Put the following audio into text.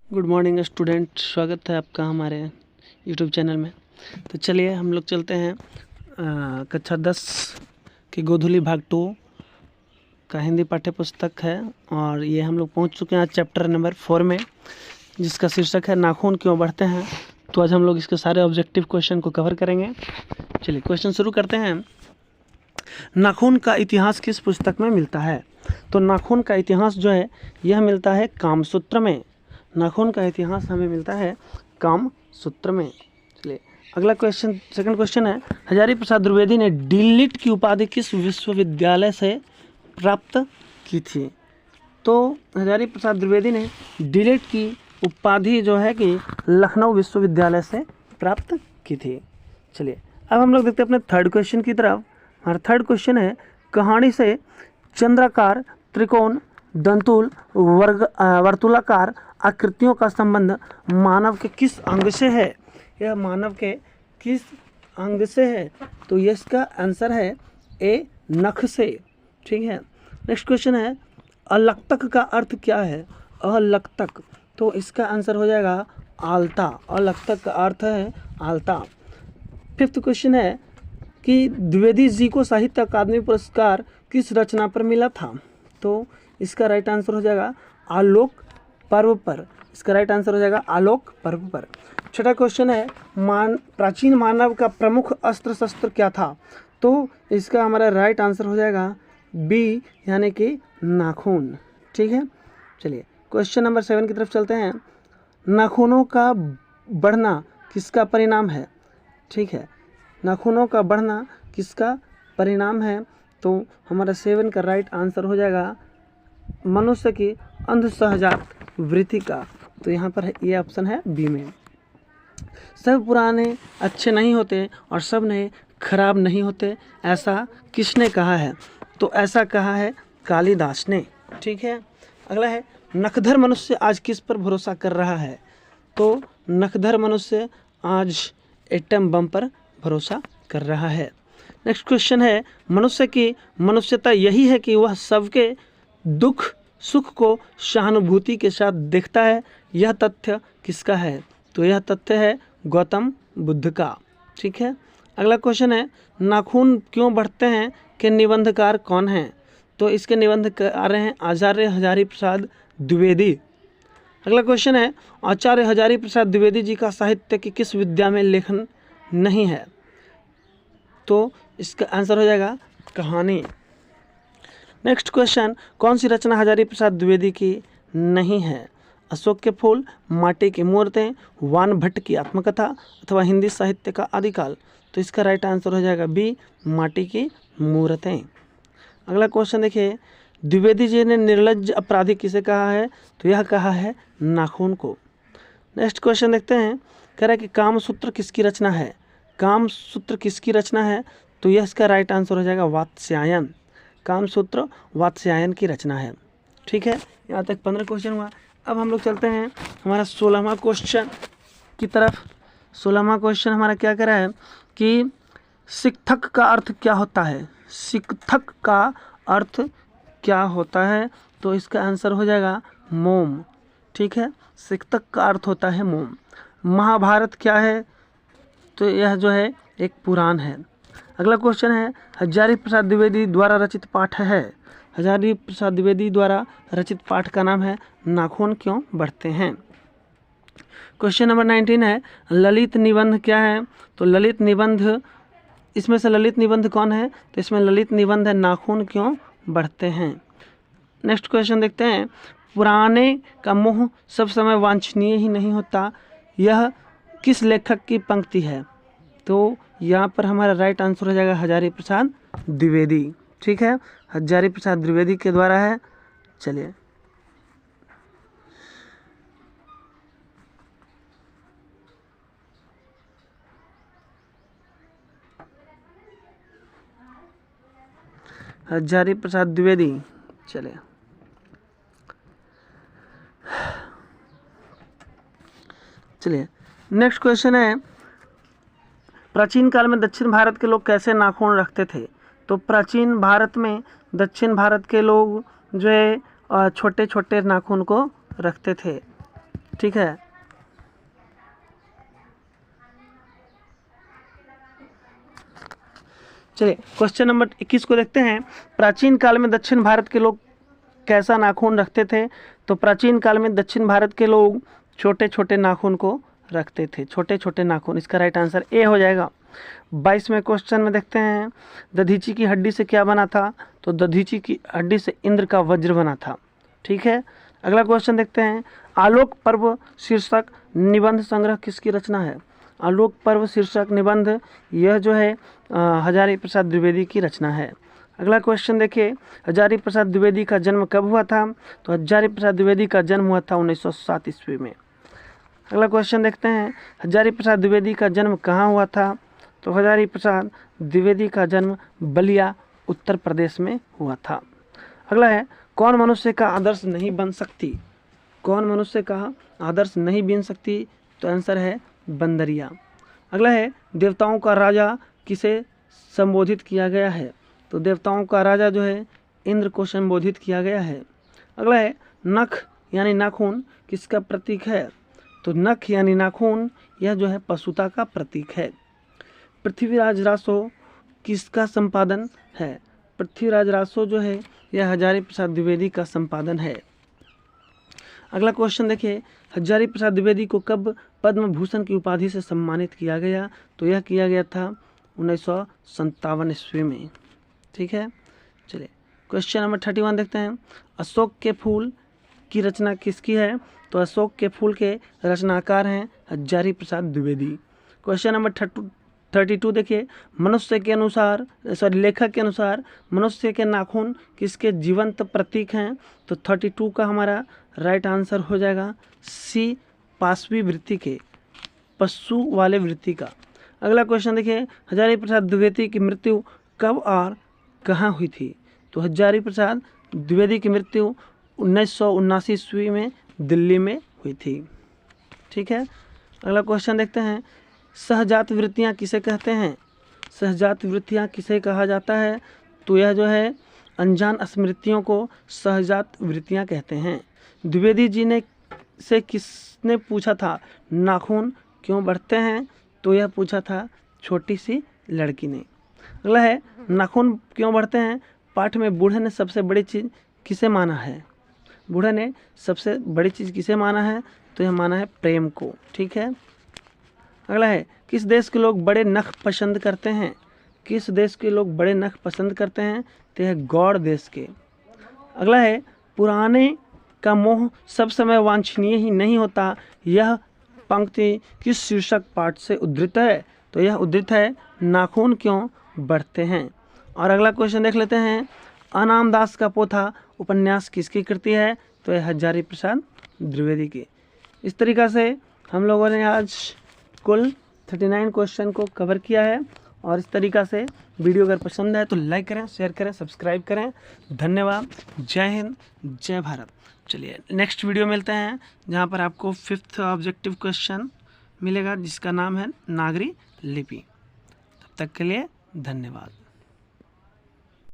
Good morning student, स्वागत है आपका हमारे यूट्यूब चैनल में। तो चलिए हम लोग चलते हैं कक्षा 10 की गोधुली भाग 2 का हिंदी पाठ्य पुस्तक है और ये हम लोग पहुंच चुके हैं चैप्टर नंबर 4 में, जिसका शीर्षक है नाखून क्यों बढ़ते हैं। तो आज हम लोग इसके सारे ऑब्जेक्टिव क्वेश्चन को कवर करेंगे। चलिए क्वेश्चन शुरू करते हैं। नाखून का इतिहास किस पुस्तक में मिलता है? तो नाखून का इतिहास जो है यह मिलता है कामसूत्र में। नाखून का इतिहास हमें मिलता है कामसूत्र में। चलिए अगला क्वेश्चन, सेकंड क्वेश्चन है, हजारी प्रसाद द्विवेदी ने डीलिट की उपाधि किस विश्वविद्यालय से प्राप्त की थी? तो हजारी प्रसाद द्विवेदी ने डीलिट की उपाधि जो है कि लखनऊ विश्वविद्यालय से प्राप्त की थी। चलिए अब हम लोग देखते हैं अपने थर्ड क्वेश्चन की तरफ। हमारा थर्ड क्वेश्चन है, कहानी से चंद्राकार, त्रिकोण, दंतुल, वर्तुलाकार आकृतियों का संबंध मानव के किस अंग से है? यह मानव के किस अंग से है? तो ये इसका आंसर है ए, नख से। ठीक है। नेक्स्ट क्वेश्चन है, अलक्तक का अर्थ क्या है? अलक्तक, तो इसका आंसर हो जाएगा आलता। अलक्तक का अर्थ है आलता। फिफ्थ क्वेश्चन है कि द्विवेदी जी को साहित्य अकादमी पुरस्कार किस रचना पर मिला था? तो इसका राइट आंसर हो जाएगा आलोक पर्व पर। इसका राइट आंसर हो जाएगा आलोक पर्व पर। छठा क्वेश्चन है, प्राचीन मानव का प्रमुख अस्त्र शस्त्र क्या था? तो इसका हमारा राइट आंसर हो जाएगा बी, यानी कि नाखून। ठीक है। चलिए क्वेश्चन नंबर 7 की तरफ चलते हैं। नाखूनों का बढ़ना किसका परिणाम है? ठीक है, नाखूनों का बढ़ना किसका परिणाम है? तो हमारा 7 का राइट आंसर हो जाएगा मनुष्य की अंधसहजात वृत्ति का। तो यहाँ पर ये ऑप्शन है बी में। सब पुराने अच्छे नहीं होते और सब नए खराब नहीं होते, ऐसा किसने कहा है? तो ऐसा कहा है कालिदास ने। ठीक है। अगला है, नखधर मनुष्य आज किस पर भरोसा कर रहा है? तो नखधर मनुष्य आज एटम बम पर भरोसा कर रहा है। नेक्स्ट क्वेश्चन है, मनुष्य की मनुष्यता यही है कि वह सबके दुख सुख को सहानुभूति के साथ देखता है। यह तथ्य किसका है? तो यह तथ्य है गौतम बुद्ध का। ठीक है। अगला क्वेश्चन है, नाखून क्यों बढ़ते हैं के निबंधकार कौन हैं? तो इसके निबंधकार हैं आचार्य हजारी प्रसाद द्विवेदी। अगला क्वेश्चन है, आचार्य हजारी प्रसाद द्विवेदी जी का साहित्य की किस विद्या में लेखन नहीं है? तो इसका आंसर हो जाएगा कहानी। नेक्स्ट क्वेश्चन, कौन सी रचना हजारी प्रसाद द्विवेदी की नहीं है? अशोक के फूल, माटी की मूर्तें, वान भट्ट की आत्मकथा अथवा हिंदी साहित्य का आदिकाल। तो इसका राइट आंसर हो जाएगा बी, माटी की मूर्तें। अगला क्वेश्चन देखिए, द्विवेदी जी ने निर्लज्ज अपराधी किसे कहा है? तो यह कहा है नाखून को। नेक्स्ट क्वेश्चन देखते हैं, कह रहा है कि कामसूत्र किसकी रचना है? कामसूत्र किसकी रचना है? तो यह इसका राइट आंसर हो जाएगा वात्स्यायन। कामसूत्र वात्स्यायन की रचना है। ठीक है। यहाँ तक 15 क्वेश्चन हुआ। अब हम लोग चलते हैं हमारा 16वां क्वेश्चन की तरफ। 16वां क्वेश्चन हमारा क्या कह रहा है कि शिक्षक का अर्थ क्या होता है? शिक्षक का अर्थ क्या होता है? तो इसका आंसर हो जाएगा मोम। ठीक है। शिक्षक का अर्थ होता है मोम। महाभारत क्या है? तो यह जो है एक पुराण है। अगला क्वेश्चन है, हजारी प्रसाद द्विवेदी द्वारा रचित पाठ है। हजारी प्रसाद द्विवेदी द्वारा रचित पाठ का नाम है नाखून क्यों बढ़ते हैं। क्वेश्चन नंबर 19 है, ललित निबंध क्या है? तो ललित निबंध, इसमें से ललित निबंध कौन है? तो इसमें ललित निबंध है नाखून क्यों बढ़ते हैं। नेक्स्ट क्वेश्चन देखते हैं, पुराने का मोह सब समय वांछनीय ही नहीं होता, यह किस लेखक की पंक्ति है? तो यहाँ पर हमारा राइट आंसर हो जाएगा हजारी प्रसाद द्विवेदी। ठीक है, हजारी प्रसाद द्विवेदी के द्वारा है। चलिए हजारी प्रसाद द्विवेदी। चलिए नेक्स्ट क्वेश्चन है, प्राचीन काल में दक्षिण भारत के लोग कैसे नाखून रखते थे? तो प्राचीन भारत में दक्षिण भारत के लोग जो है छोटे छोटे नाखून को रखते थे। ठीक है। चलिए क्वेश्चन नंबर 21 को देखते हैं। प्राचीन काल में दक्षिण भारत के लोग कैसा नाखून रखते थे? तो प्राचीन काल में दक्षिण भारत के लोग छोटे छोटे नाखून को रखते थे, छोटे छोटे नाखून। इसका राइट आंसर ए हो जाएगा। 22वें क्वेश्चन में देखते हैं, दधीची की हड्डी से क्या बना था? तो दधीची की हड्डी से इंद्र का वज्र बना था। ठीक है। अगला क्वेश्चन देखते हैं, आलोक पर्व शीर्षक निबंध संग्रह किसकी रचना है? आलोक पर्व शीर्षक निबंध यह जो है हजारी प्रसाद द्विवेदी की रचना है। अगला क्वेश्चन देखिए, हजारी प्रसाद द्विवेदी का जन्म कब हुआ था? तो हजारी प्रसाद द्विवेदी का जन्म हुआ था 1907 ईस्वी में। अगला क्वेश्चन देखते हैं, हजारी प्रसाद द्विवेदी का जन्म कहाँ हुआ था? तो हजारी प्रसाद द्विवेदी का जन्म बलिया उत्तर प्रदेश में हुआ था। अगला है, कौन मनुष्य का आदर्श नहीं बन सकती? कौन मनुष्य का आदर्श नहीं बन सकती? तो आंसर है बंदरिया। अगला है, देवताओं का राजा किसे संबोधित किया गया है? तो देवताओं का राजा जो है इंद्र को संबोधित किया गया है। अगला है, नख यानी नाखून किसका प्रतीक है? तो नख यानी नाखून यह जो है पशुता का प्रतीक है। पृथ्वीराज रासो किसका संपादन है? पृथ्वीराज रासो जो है यह हजारी प्रसाद द्विवेदी का संपादन है। अगला क्वेश्चन देखिए, हजारी प्रसाद द्विवेदी को कब पद्म भूषण की उपाधि से सम्मानित किया गया? तो यह किया गया था 1957 ईस्वी में। ठीक है। चलिए क्वेश्चन नंबर 31 देखते हैं, अशोक के फूल की रचना किसकी है? तो अशोक के फूल के रचनाकार हैं हजारी प्रसाद द्विवेदी। क्वेश्चन नंबर 32 देखिए, मनुष्य के अनुसार लेखक के अनुसार मनुष्य के नाखून किसके जीवंत प्रतीक हैं? तो 32 का हमारा राइट आंसर हो जाएगा सी, पाशवी वृत्ति के, पशु वाले वृत्ति का। अगला क्वेश्चन देखिए, हजारी प्रसाद द्विवेदी की मृत्यु कब और कहाँ हुई थी? तो हजारी प्रसाद द्विवेदी की मृत्यु 1979 ईस्वी में दिल्ली में हुई थी। ठीक है। अगला क्वेश्चन देखते हैं, सहजात वृत्तियाँ किसे कहते हैं? सहजात वृत्तियाँ किसे कहा जाता है? तो यह जो है अनजान स्मृतियों को सहजात वृत्तियाँ कहते हैं। द्विवेदी जी ने से किसने पूछा था नाखून क्यों बढ़ते हैं? तो यह पूछा था छोटी सी लड़की ने। अगला है, नाखून क्यों बढ़ते हैं? पाठ में बूढ़े ने सबसे बड़ी चीज़ किसे माना है? बूढ़े ने सबसे बड़ी चीज़ किसे माना है? तो यह माना है प्रेम को। ठीक है। अगला है, किस देश के लोग बड़े नख पसंद करते हैं? किस देश के लोग बड़े नख पसंद करते हैं? तो यह गौड़ देश के। अगला है, पुराने का मोह सब समय वांछनीय ही नहीं होता, यह पंक्ति किस शीर्षक पाठ से उद्धृत है? तो यह उद्धृत है नाखून क्यों बढ़ते हैं। और अगला क्वेश्चन देख लेते हैं, अनाम दास का पोथा उपन्यास किसकी कृति है? तो यह हजारी प्रसाद द्विवेदी की। इस तरीक़ा से हम लोगों ने आज कुल 39 क्वेश्चन को कवर किया है। और इस तरीक़ा से वीडियो अगर पसंद आए तो लाइक करें, शेयर करें, सब्सक्राइब करें। धन्यवाद। जय हिंद, जय भारत। चलिए नेक्स्ट वीडियो मिलते हैं जहाँ पर आपको 5th ऑब्जेक्टिव क्वेश्चन मिलेगा जिसका नाम है नागरी लिपि। तब तक के लिए धन्यवाद।